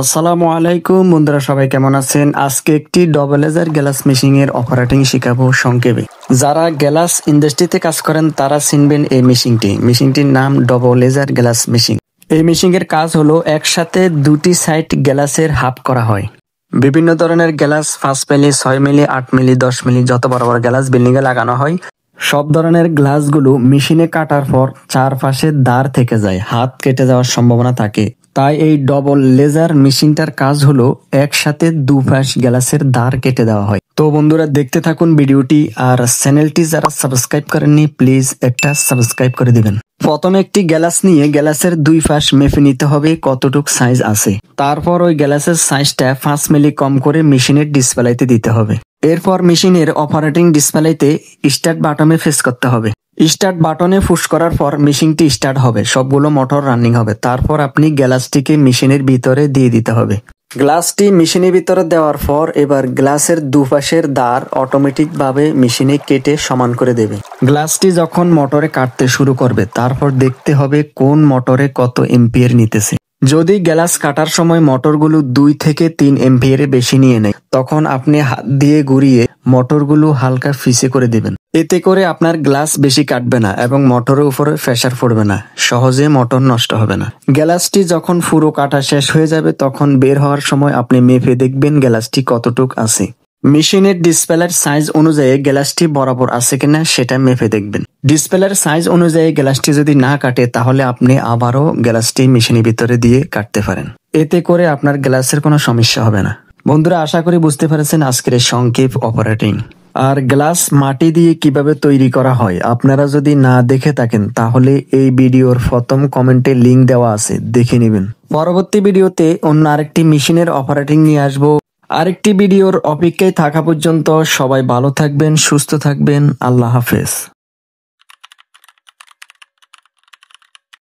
আসসালামু আলাইকুম বন্ধুরা, সবাই কেমন আছেন? আজকে একটি ডবল এজার গ্লাস মেশিং এর অপারেটিং শিখাবো সংক্ষেপে। যারা গ্লাস ইন্ডাস্ট্রিতে কাজ করেন তারা চিনবেন এই মেশিনটির নাম ডবল এজার গ্লাস মেশিন। এই মেশিং এর কাজ হলো একসাথে দুটি সাইড গ্লাসের হাফ করা হয়। বিভিন্ন ধরনের গ্লাস 5 মিলি, 6 মিলি, 8 মিলি, 10 মিলি যত বড় বড় গ্লাস বিল্ডিং এ লাগানো হয়। সব ধরনের গ্লাসগুলো মেশিনে কাটার পর চারপাশে দাঁড় থেকে যায়, হাত কেটে যাওয়ার সম্ভাবনা থাকে। তাই এই ডবল লেজার মেশিনটার কাজ হলো একসাথে দুপাশ গ্লাসের দাঁড় কেটে দেওয়া হয়। তো বন্ধুরা দেখতে থাকুন ভিডিওটি, আর চ্যানেলটি যারা সাবস্ক্রাইব করেননি প্লিজ একটা সাবস্ক্রাইব করে দিবেন। প্রথমে একটি গ্লাস নিয়ে গ্লাসের দুই পাশ মেপে নিতে হবে কতটুক সাইজ আছে। তারপর ওই গ্লাসের সাইজটা 5 মিলি কম করে মেশিনের ডিসপ্লেতে দিতে হবে। এরপর মেশিনের অপারেটিং ডিসপ্লেতে স্টার্ট বাটনে প্রেস করতে হবে। স্টার্ট বাটনে পুশ করার পর মেশিনটি স্টার্ট হবে, সবগুলো মোটর রানিং হবে। তারপর আপনি গ্লাসটিকে মেশিনের ভিতরে দিয়ে দিতে হবে। গ্লাসটি মেশিনের ভিতরে দেওয়ার পর এবার গ্লাসের দুপাশের দাঁড় অটোমেটিক ভাবে মেশিনে কেটে সমান করে দেবে। গ্লাসটি যখন মোটরে কাটতে শুরু করবে তারপর দেখতে হবে কোন মোটরে কত এম্পিয়ার নিতেছে। যদি গ্লাস কাটার সময় মোটরগুলো 2 থেকে 3 এম্পিয়ারের বেশি নিয়ে নেয় তখন আপনি হাত দিয়ে ঘুরিয়ে মোটরগুলো হালকা ফিসে করে দিবেন। এতে করে আপনার গ্লাস বেশি কাটবে না এবং মোটরের উপরে প্রেসার পড়বে না, সহজে মোটর নষ্ট হবে না। গ্লাসটি যখন পুরো কাটা শেষ হয়ে যাবে তখন বের হওয়ার সময় আপনি মেপে দেখবেন গ্লাসটি কতটুক আছে। মেশিনের ডিসপ্লের সাইজ অনুযায়ী গ্লাসটি বরাবর আছে কিনা সেটা মেপে দেখবেন। ডিসপ্লের সাইজ অনুযায়ী গ্লাসটি যদি না কাটে তাহলে আপনি আবারও গ্লাসটি মেশিনের ভিতরে দিয়ে কাটতে পারেন। এতে করে আপনার গ্লাসের কোনো সমস্যা হবে না। বন্ধুরা আশা করি বুঝতে পেরেছেন আজকের সংক্ষেপ অপারেটিং। আর গ্লাস মাটি দিয়ে কিভাবে তৈরি করা হয় আপনারা যদি না দেখে থাকেন তাহলে এই ভিডিওর প্রথম কমেন্টে লিংক দেওয়া আছে, দেখে নেবেন। পরবর্তী ভিডিওতে অন্য আরেকটি মেশিনের অপারেটিং নিয়ে আসবো। আরেকটি ভিডিওর অপেক্ষায় থাকা পর্যন্ত সবাই ভালো থাকবেন, সুস্থ থাকবেন। আল্লাহ হাফেজ।